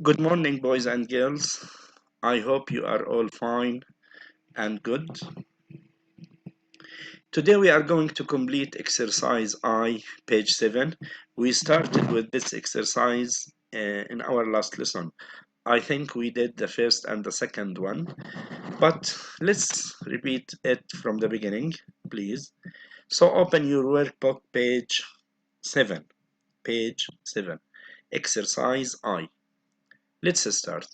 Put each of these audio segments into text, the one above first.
Good morning, boys and girls. I hope you are all fine and good. Today we are going to complete exercise I, page 7. We started with this exercise in our last lesson. I think we did the first and the second one, but let's repeat it from the beginning, please. So open your workbook, page 7. Page 7. Exercise I. Let's start.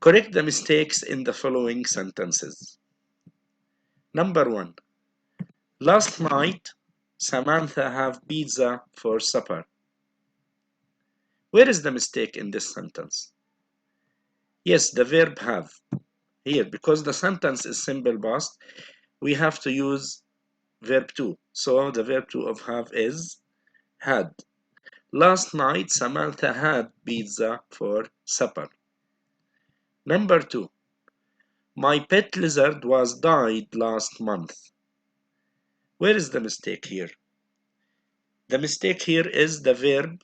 Correct the mistakes in the following sentences. Number 1. Last night, Samantha had pizza for supper. Where is the mistake in this sentence? Yes, the verb have. Here, because the sentence is simple past, we have to use verb to. So the verb to of have is had. Last night, Samantha had pizza for supper. Number 2. My pet lizard was died last month. Where is the mistake here? The mistake here is the verb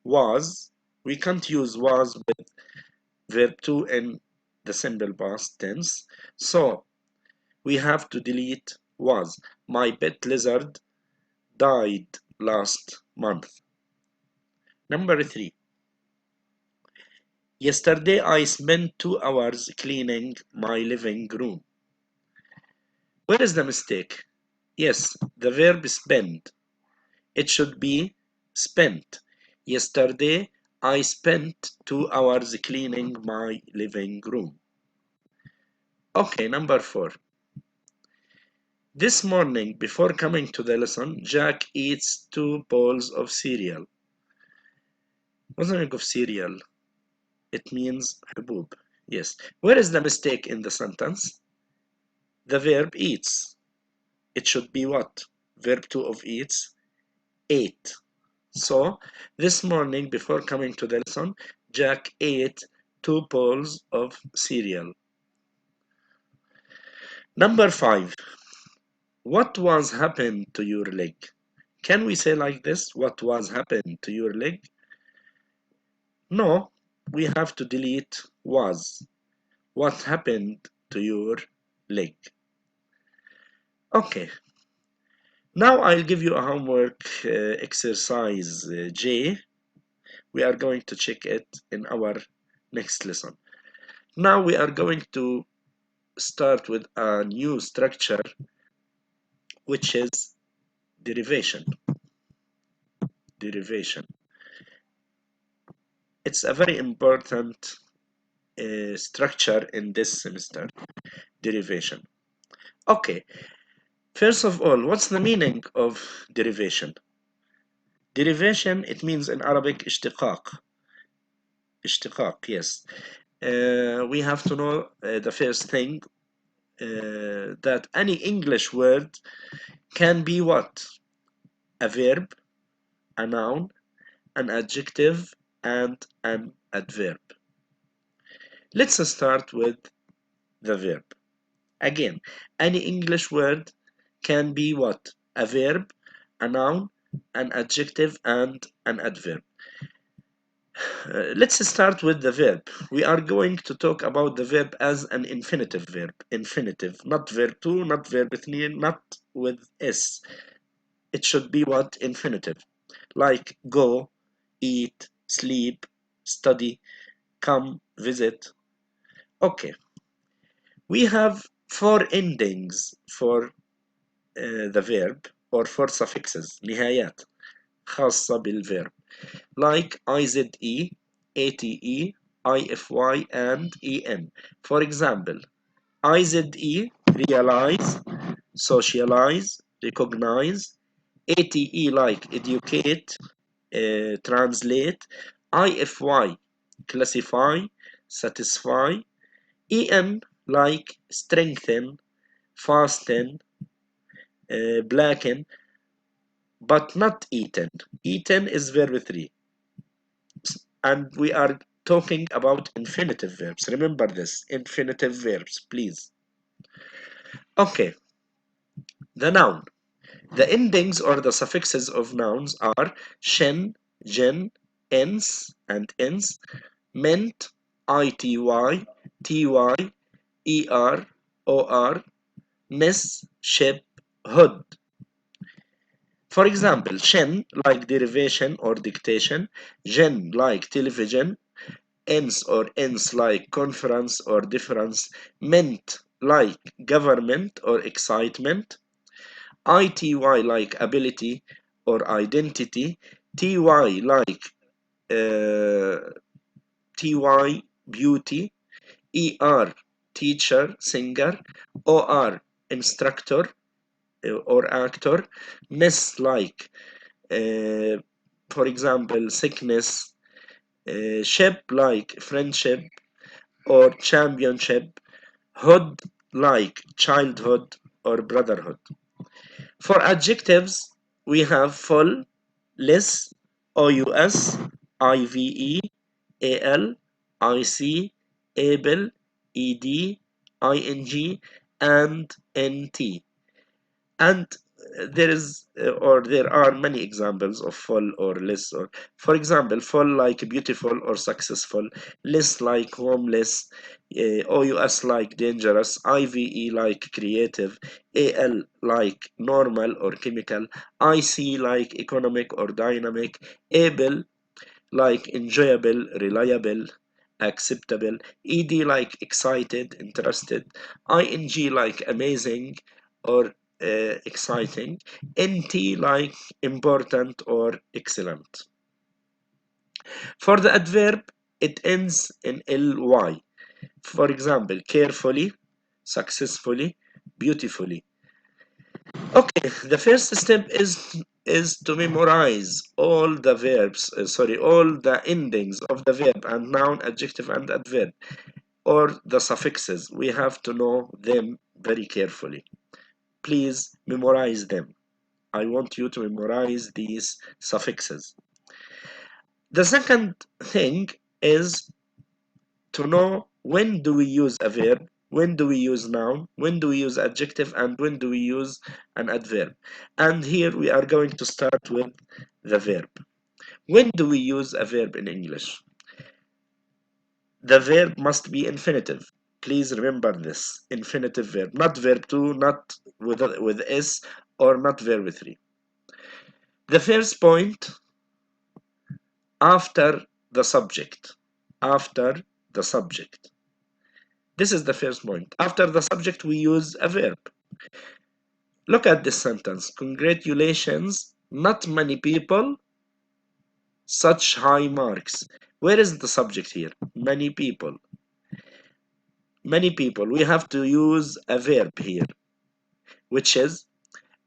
was. We can't use was with verb to in the simple past tense. So we have to delete was. My pet lizard died last month. Number 3. Yesterday I spent 2 hours cleaning my living room. Where is the mistake? Yes, the verb spend. It should be spent. Yesterday I spent 2 hours cleaning my living room. Okay, number 4. This morning, before coming to the lesson, Jack eats 2 bowls of cereal. What's the meaning of cereal? It means حبوب. Yes. Where is the mistake in the sentence? The verb eats. It should be what? Verb 2 of eats, ate. So, this morning, before coming to the lesson, Jack ate 2 bowls of cereal. Number 5. What was happened to your leg? Can we say like this? What was happened to your leg? No, we have to delete was. What happened to your leg? Okay. Now I'll give you a homework exercise J. We are going to check it in our next lesson. Now we are going to start with a new structure, which is derivation. Derivation. It's a very important structure in this semester. Derivation. Okay. First of all, what's the meaning of derivation? Derivation, it means in Arabic اشتقاق. اشتقاق, yes. We have to know the first thing that any English word can be what? A verb, a noun, an adjective, and an adverb. Let's start with the verb. Again, any English word can be what? A verb, a noun, an adjective, and an adverb. Let's start with the verb. We are going to talk about the verb as an infinitive verb. Infinitive, not verb 2, not verb 3, not with S. It should be what? Infinitive. Like go, eat, sleep, study, come, visit. Okay. We have 4 endings for the verb or 4 suffixes. نهايات خاصة بالverb. Like IZE, ATE, IFY, and EN. For example, IZE, realize, socialize, recognize, ATE like educate, translate, IFY, classify, satisfy, EN like strengthen, fasten, blacken, but not eaten. Eaten is verb 3. And we are talking about infinitive verbs. Remember this, infinitive verbs, please. Okay, the noun. The endings or the suffixes of nouns are shen, gen, ens, and ens, meant, ity, ty, or, ness, ship, hood. For example, shen like derivation or dictation, gen like television, ens or ens like conference or difference, meant like government or excitement, ity like ability or identity, ty like ty beauty, er teacher, singer, or instructor or actor, ness like for example sickness, ship like friendship or championship, hood like childhood or brotherhood. For adjectives, we have full, less, ous, ive, al, ic, able, ed, ing, and nt. And there are many examples of full or less. Or for example, full like beautiful or successful, less like homeless, ous like dangerous, ive like creative, al like normal or chemical, ic like economic or dynamic, able like enjoyable, reliable, acceptable, ed like excited, interested, ing like amazing or exciting, nt like important or excellent. For the adverb, it ends in ly. For example, carefully, successfully, beautifully. Okay, the first step is to memorize all the verbs, all the endings of the verb and noun, adjective, and adverb, or the suffixes. We have to know them very carefully. Please memorize them. I want you to memorize these suffixes. The second thing is to know when do we use a verb, when do we use noun, when do we use adjective, and when do we use an adverb. And here we are going to start with the verb. When do we use a verb in English? The verb must be infinitive. Please remember this. Infinitive verb, not verb 2, not with s, or not verb 3. The first point, after the subject. After the subject. This is the first point. After the subject, we use a verb. Look at this sentence. Congratulations, not many people, such high marks. Where is the subject here? Many people. Many people. We have to use a verb here, which is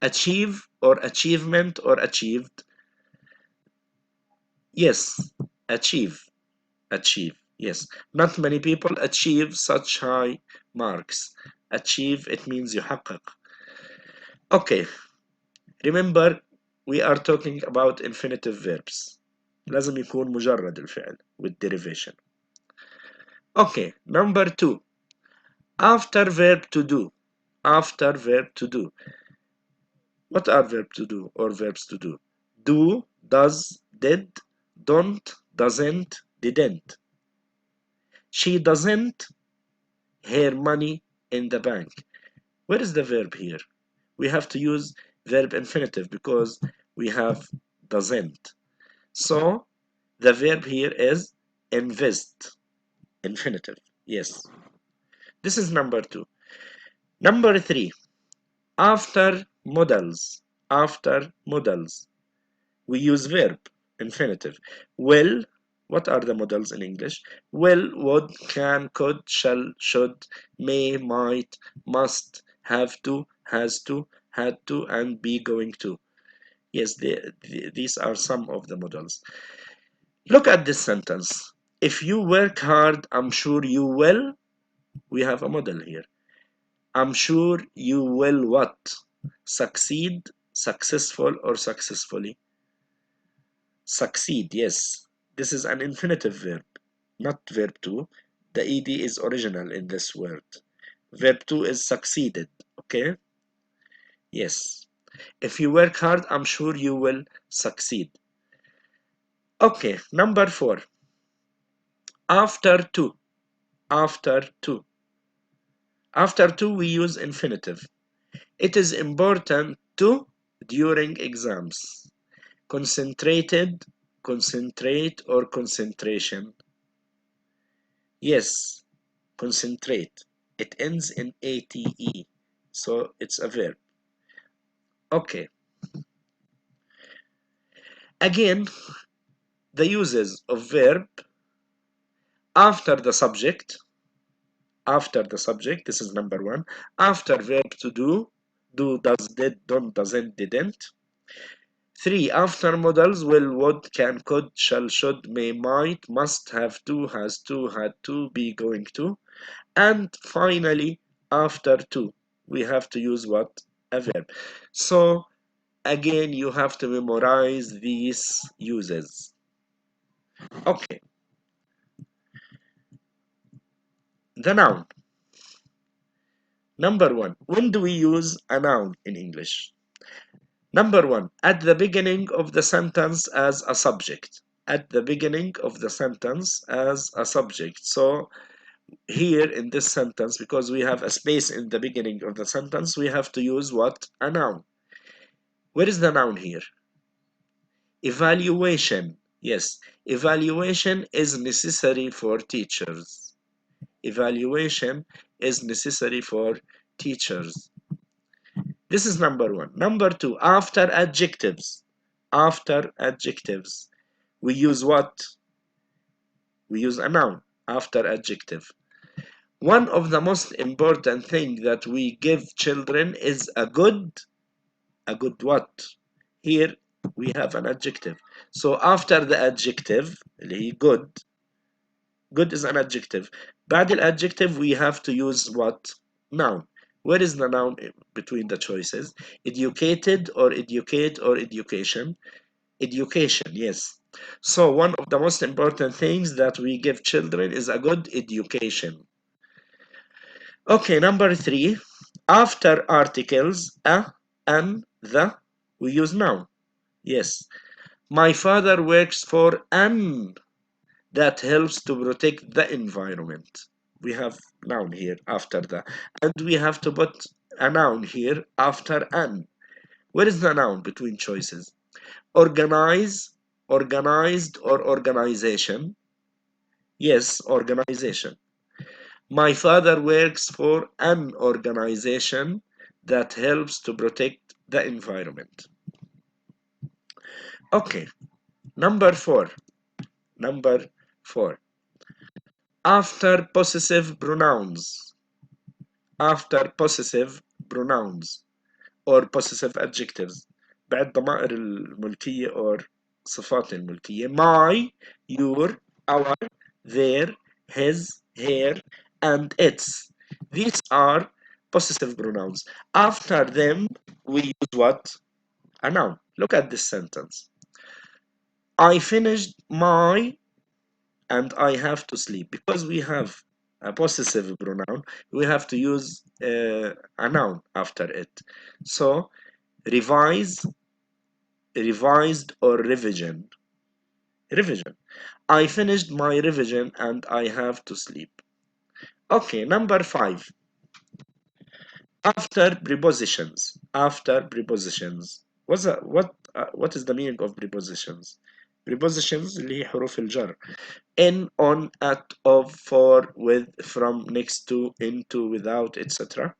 achieve or achievement or achieved. Yes, achieve. Achieve. Yes. Not many people achieve such high marks. Achieve, it means يحقق. Okay. Remember, we are talking about infinitive verbs. لازم يكون مجرد الفعل with derivation. Okay, number 2. After verb to do. After verb to do. What are verb to do or verbs to do? Do, does, did, don't, doesn't, didn't. She doesn't her money in the bank. Where is the verb here? We have to use verb infinitive because we have doesn't. So the verb here is invest. Infinitive. Yes. This is number 2. Number 3. After modals. After modals. We use verb. Infinitive. Will. What are the modals in English? Will, would, can, could, shall, should, may, might, must, have to, has to, had to, and be going to. Yes, these are some of the modals. Look at this sentence. If you work hard, I'm sure you will. We have a model here. I'm sure you will what? Succeed, successful, or successfully? Succeed, yes. This is an infinitive verb, not verb 2. The ed is original in this word. Verb 2 is succeeded, okay? Yes. If you work hard, I'm sure you will succeed. Okay, number 4. After to. After to. After to, we use infinitive. It is important to during exams. Concentrated, concentrate, or concentration. Yes, concentrate. It ends in ate, so it's a verb. Okay. Again, the uses of verb after the subject. After the subject, this is number one. After verb to do, does, did, don't, doesn't, didn't. 3. After modals, will, would, can, could, shall, should, may, might, must, have to, has to, had to, be, going to. And finally, after to, we have to use what? A verb. So again, you have to memorize these uses. Okay. The noun. Number one, when do we use a noun in English? Number one, at the beginning of the sentence as a subject. At the beginning of the sentence as a subject. So here in this sentence, because we have a space in the beginning of the sentence, we have to use what? A noun. Where is the noun here? Evaluation. Yes, evaluation is necessary for teachers. Evaluation is necessary for teachers. This is number one. Number two, after adjectives. After adjectives. We use what? We use a noun after adjective. One of the most important things that we give children is a good what? Here we have an adjective. So after the adjective, good, good is an adjective. بعد الadjective we have to use what? Noun. Where is the noun between the choices? Educated or educate or education? Education, yes. So one of the most important things that we give children is a good education. Okay, number three, after articles, a, an, the, we use noun. Yes. My father works for an that helps to protect the environment. We have noun here after the, and we have to put a noun here after an. Where is the noun between choices? Organize, organized, or organization? Yes, organization. My father works for an organization that helps to protect the environment. Okay, number four. Number four. After possessive pronouns. After possessive pronouns or possessive adjectives. بعد ضمائر الملكية or صفات الملكية. My, your, our, their, his, her, and its. These are possessive pronouns. After them, we use what? A noun. Look at this sentence. I finished my and I have to sleep. Because we have a possessive pronoun, we have to use a noun after it. So, revise, revised, or revision. Revision. I finished my revision and I have to sleep. Okay, number five. After prepositions. After prepositions. What is the meaning of prepositions? Prepositions اللي هي حروف الجر. In, on, at, of, for, with, from, next to, into, without, etc.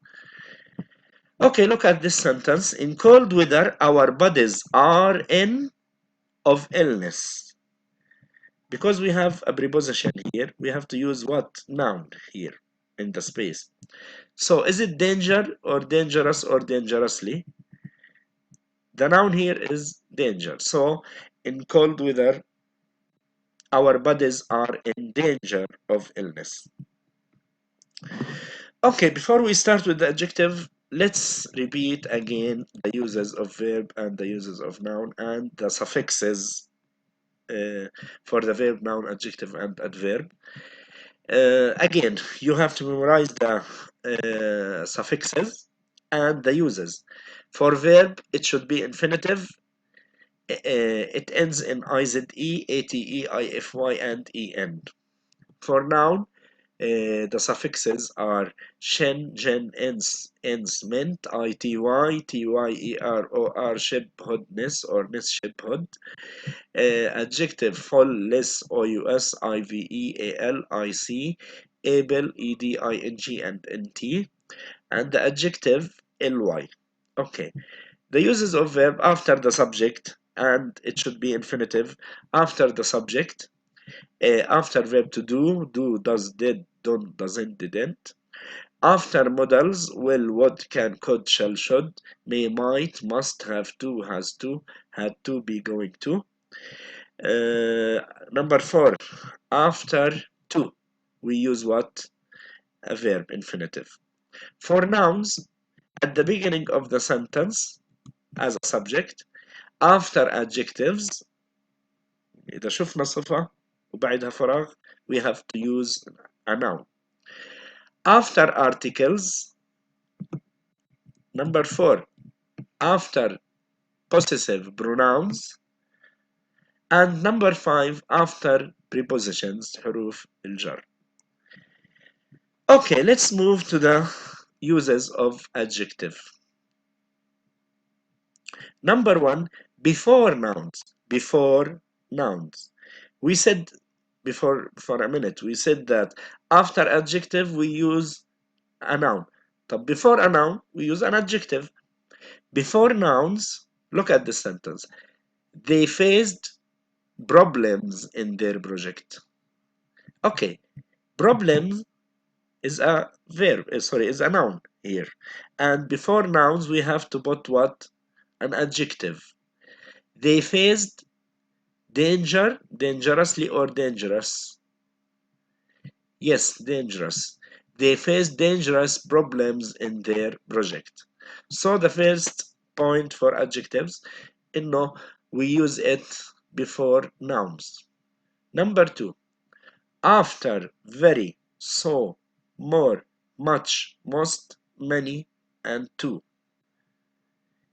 Okay, look at this sentence. In cold weather, our bodies are in of illness. Because we have a preposition here, we have to use what? Noun here in the space. So is it danger or dangerous or dangerously? The noun here is danger. So in cold weather, our bodies are in danger of illness. Okay, before we start with the adjective, let's repeat again the uses of verb and the uses of noun and the suffixes for the verb, noun, adjective, and adverb. Again, you have to memorize the suffixes and the uses. For verb, it should be infinitive. It ends in IZE, ATE, IFY, and EN. For noun, the suffixes are shen, gen, ens, ens, mint, ity, tyeror, shibhodness or nishibhod. Adjective, full, less, ous, ive, al, ic, able, eding, and nt. And the adjective, ly. Okay. The uses of verb after the subject, and it should be infinitive, after the subject, after verb to do, does, did, don't, doesn't, didn't. After modals, will, would, can, could, shall, should, may, might, must, have to, has to, had to, be going to. Number 4, after to, we use what? A verb, infinitive. For nouns, at the beginning of the sentence as a subject, after adjectives إذا شفنا صفة وبعدها فراغ we have to use a noun. After articles, number 4, after possessive pronouns, and number 5, after prepositions حروف الجر. Okay, let's move to the uses of adjective. Number 1, before nouns. Before nouns. We said before for a minute, we said that after adjective we use a noun. But before a noun we use an adjective. Before nouns, look at the sentence. They faced problems in their project. Okay, problems is a verb, sorry, is a noun here. And before nouns we have to put what? An adjective. They faced danger, dangerously or dangerous? Yes, dangerous. They faced dangerous problems in their project. So the first point for adjectives, we use it before nouns. Number 2, after, very, so, more, much, most, many, and to.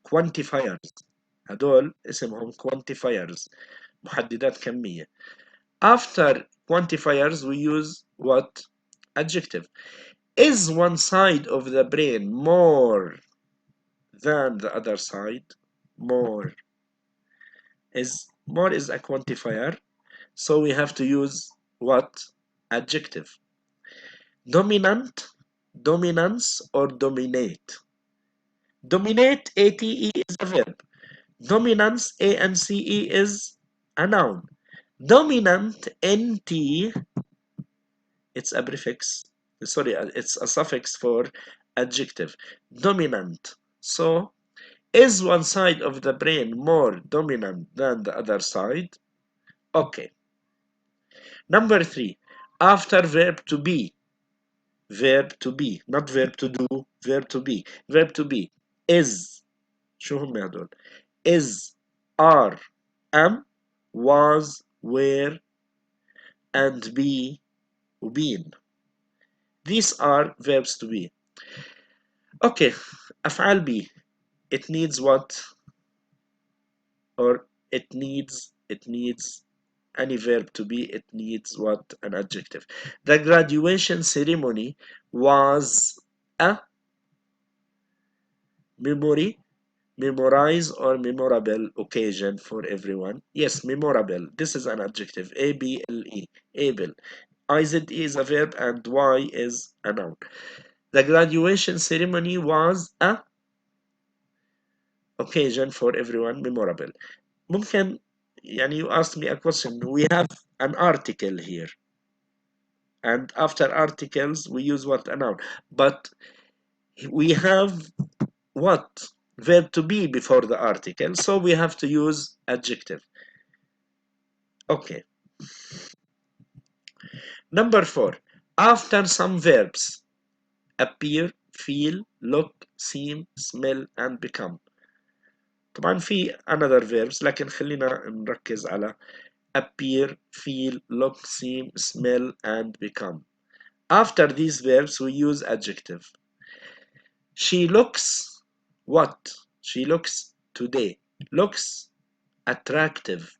quantifiers. هدول اسمهم quantifiers. محددات كمية. After quantifiers we use what? Adjective. Is one side of the brain more than the other side? More is a quantifier, so we have to use what? Adjective. Dominant, dominance, or dominate. Dominate, ate, is a verb. Dominance, ance, is a noun. Dominant, nt, it's a prefix. Sorry, it's a suffix for adjective. Dominant. So, is one side of the brain more dominant than the other side? Okay. Number 3, after verb to be. Verb to be, not verb to do, verb to be. Verb to be is. شو هم هدول؟ Is, are, am, was, were, and be, been. These are verbs to be. Okay, أفعال be. It needs what? Or it needs any verb to be, it needs what? An adjective. The graduation ceremony was a memorize or memorable occasion for everyone. Yes, memorable. This is an adjective. A-B-L-E. Able. IZE is a verb and Y is a noun. The graduation ceremony was a occasion for everyone, memorable. ممكن you asked me a question. We have an article here. And after articles, we use what? A noun. But we have what? Verb to be before the article. So we have to use adjective. Okay. Number 4. After some verbs. Appear, feel, look, seem, smell, and become. طبعا في another verbs لكن خلينا نركز على appear, feel, look, seem, smell, and become. After these verbs we use adjective. She looks what? She looks today. Looks attractive.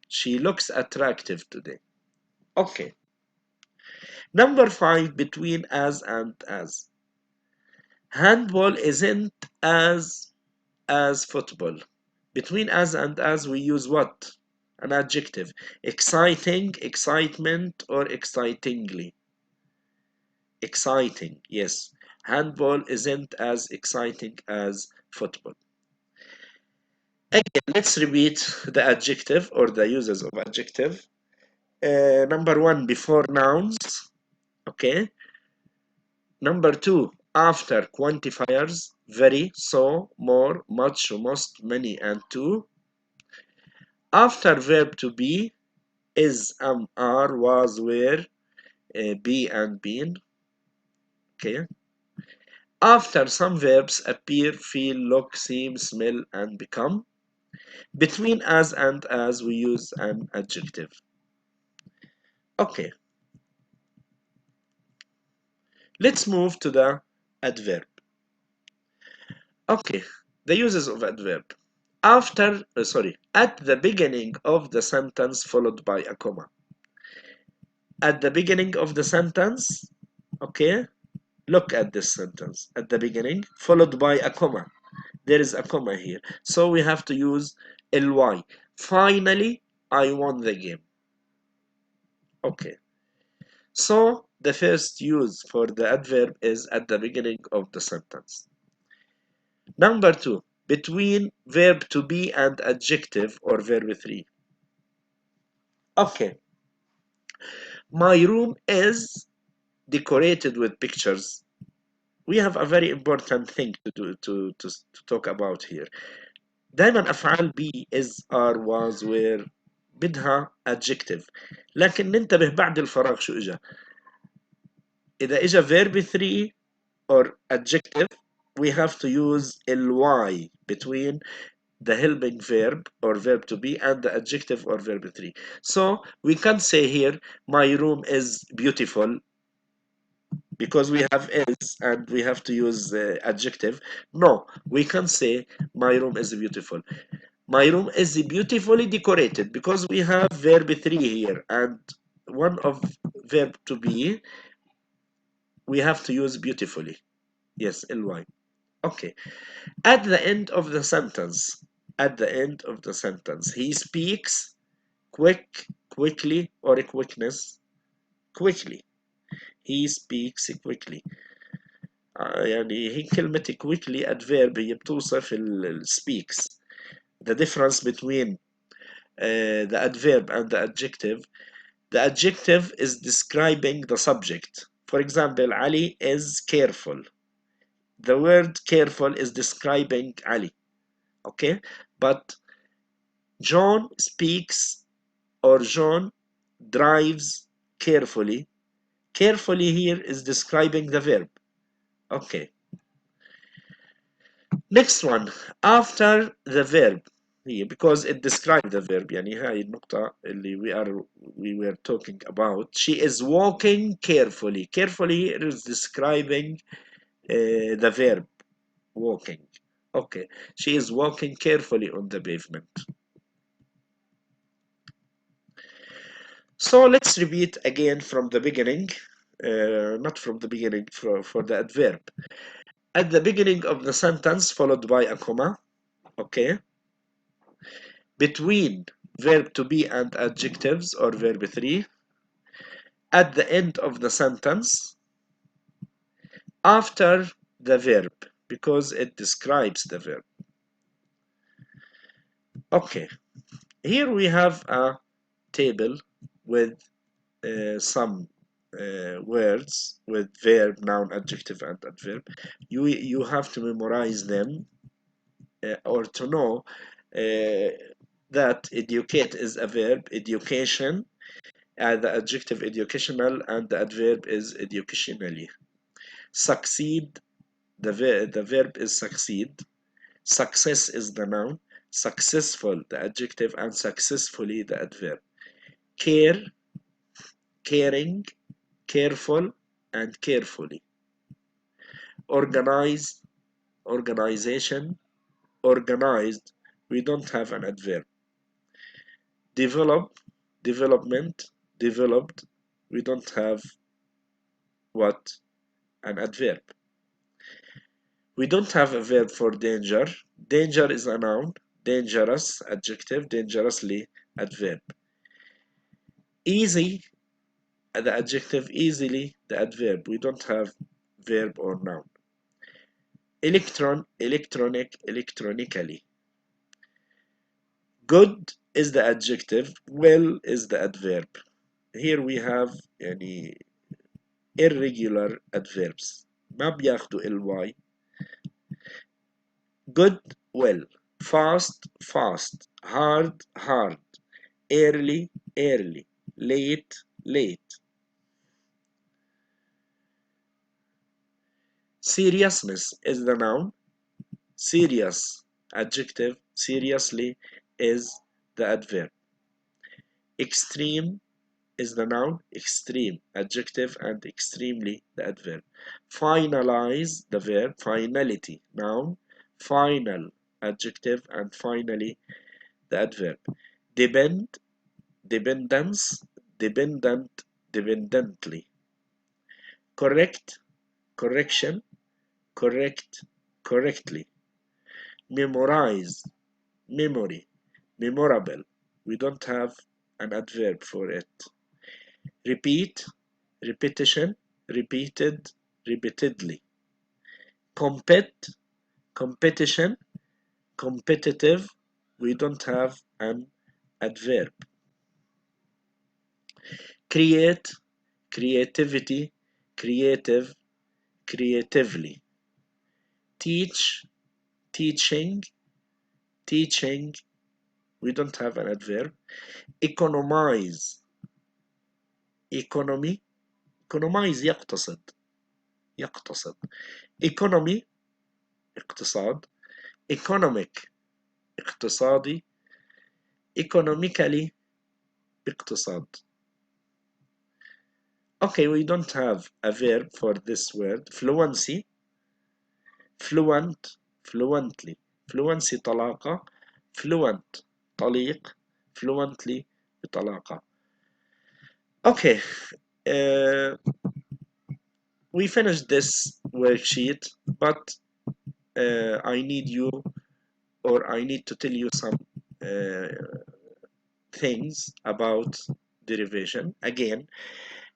She looks attractive today. Okay. Number 5, between as and as. Handball isn't as football. Between as and as we use what? An adjective. Exciting, excitement, or excitingly. Exciting, yes. Handball isn't as exciting as football. Again, let's repeat the adjective or the uses of adjective. Number 1, before nouns. Okay. Number 2, after quantifiers. Very, so, more, much, most, many, and to. After verb to be, is, are, was, were, be, and been. Okay. After some verbs appear, feel, look, seem, smell, and become. Between as and as we use an adjective. Okay. Let's move to the adverb. Okay. The uses of adverb. At the beginning of the sentence followed by a comma. At the beginning of the sentence, okay, look at this sentence. At the beginning, followed by a comma. There is a comma here. So we have to use ly. Finally, I won the game. Okay. So the first use for the adverb is at the beginning of the sentence. Number 2, between verb to be and adjective or verb 3. Okay. My room is decorated with pictures. We have a very important thing to talk about here. دايما أفعال be, is, are, was, were بدها adjective. لكن ننتبه بعد الفراغ شو إجا. إذا إجا verb 3 or adjective, we have to use ly between the helping verb or verb to be and the adjective or verb 3. So we can't say here, my room is beautiful, because we have is and we have to use adjective. No, we can say my room is beautiful. My room is beautifully decorated, because we have verb 3 here and one of verb to be, we have to use beautifully. Yes, ly. Okay. At the end of the sentence, at the end of the sentence, he speaks quickly, or quickness, quickly. He speaks quickly. يعني هي كلمة quickly adverb هي بتوصف speaks. The difference between the adverb and the adjective. The adjective is describing the subject. For example, Ali is careful. The word careful is describing Ali. Okay, but John speaks or John drives carefully. Carefully here is describing the verb. Okay. Next one, after the verb, because it describes the verb. يعني هاي النقطة اللي we were talking about. She is walking carefully. Carefully here is describing the verb walking. Okay, she is walking carefully on the pavement. So let's repeat again from the beginning, not from the beginning, for the adverb. At the beginning of the sentence followed by a comma, okay? Between verb to be and adjectives or verb 3. At the end of the sentence, after the verb, because it describes the verb. Okay, here we have a table with some words with verb, noun, adjective, and adverb. You have to memorize them or to know that educate is a verb, education, and the adjective educational, and the adverb is educationally. Succeed, the verb is succeed. Success is the noun. Successful, the adjective, and successfully, the adverb. Care, caring, careful, and carefully. Organize, organization, organized. We don't have an adverb. Develop, development, developed. We don't have what? An adverb. We don't have a verb for danger. Danger is a noun. Dangerous, adjective. Dangerously, adverb. Easy, the adjective. Easily, the adverb. We don't have verb or noun. Electron, electronic, electronically. Good is the adjective. Well is the adverb. Here we have يعني irregular adverbs ما بياخدوا ly. Good, well. Fast, fast. Hard, hard. Early, early. Late, late. Seriousness is the noun. Serious, adjective. Seriously is the adverb. Extreme is the noun. Extreme, adjective, and extremely the adverb. Finalize, the verb. Finality, noun. Final, adjective, and finally the adverb. Depend, dependence, dependent, dependently. Correct, correction, correct, correctly. Memorize, memory, memorable. We don't have an adverb for it. Repeat, repetition, repeated, repeatedly. Compete, competition, competitive. We don't have an adverb. Create, creativity, creative, creatively. Teach, teaching, teaching. We don't have an adverb. Economize, economy, economize يقتصد, يقتصد. Economy, اقتصاد. Economic, اقتصادي. Economically, اقتصاد. Okay, we don't have a verb for this word. Fluency, fluent, fluently. Fluency طلاقة. Fluent, طليق. Fluently, بطلاقة. Okay, we finished this worksheet, but I need you, or I need to tell you some things about derivation. Again,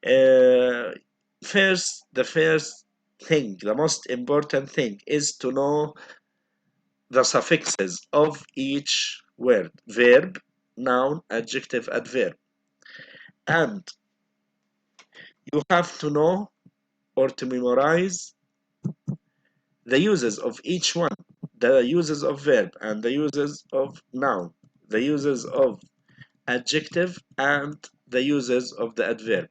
the first thing, the most important thing is to know the suffixes of each word: verb, noun, adjective, adverb. And you have to know or to memorize the uses of each one, the uses of verb and the uses of noun, the uses of adjective and the uses of the adverb.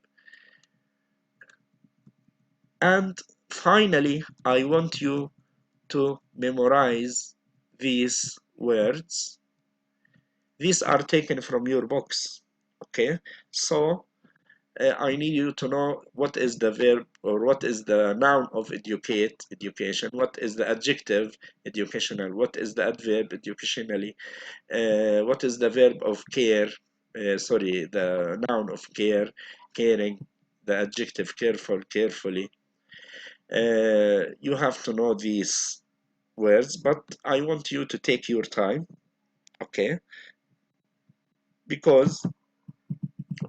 And finally, I want you to memorize these words. These are taken from your books, okay? So I need you to know what is the verb or what is the noun of educate, education, what is the adjective, educational, what is the adverb, educationally, what is the verb of care, the noun of care, caring, the adjective careful, carefully. You have to know these words, but I want you to take your time, okay? Because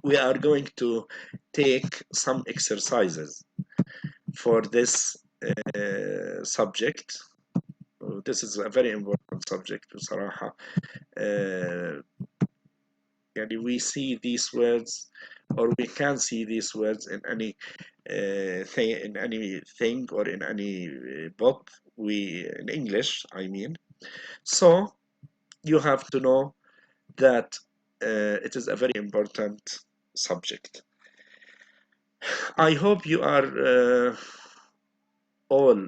we are going to take some exercises for this subject. This is a very important subject بصراحة. يعني we see these words, or we can see these words in any thing or in any book in English, I mean. So you have to know that it is a very important subject. I hope you are all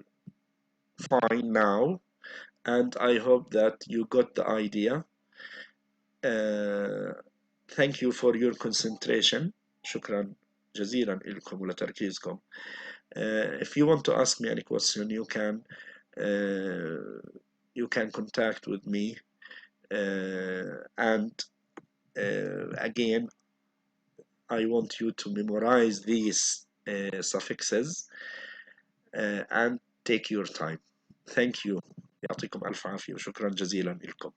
fine now, and I hope that you got the idea. Thank you for your concentration. شكرا جزيلا لكم ولتركيزكم. If you want to ask me any question, you can contact with me. And again, I want you to memorize these suffixes and take your time. Thank you. يعطيكم ألف عافية وشكرا جزيلا لكم.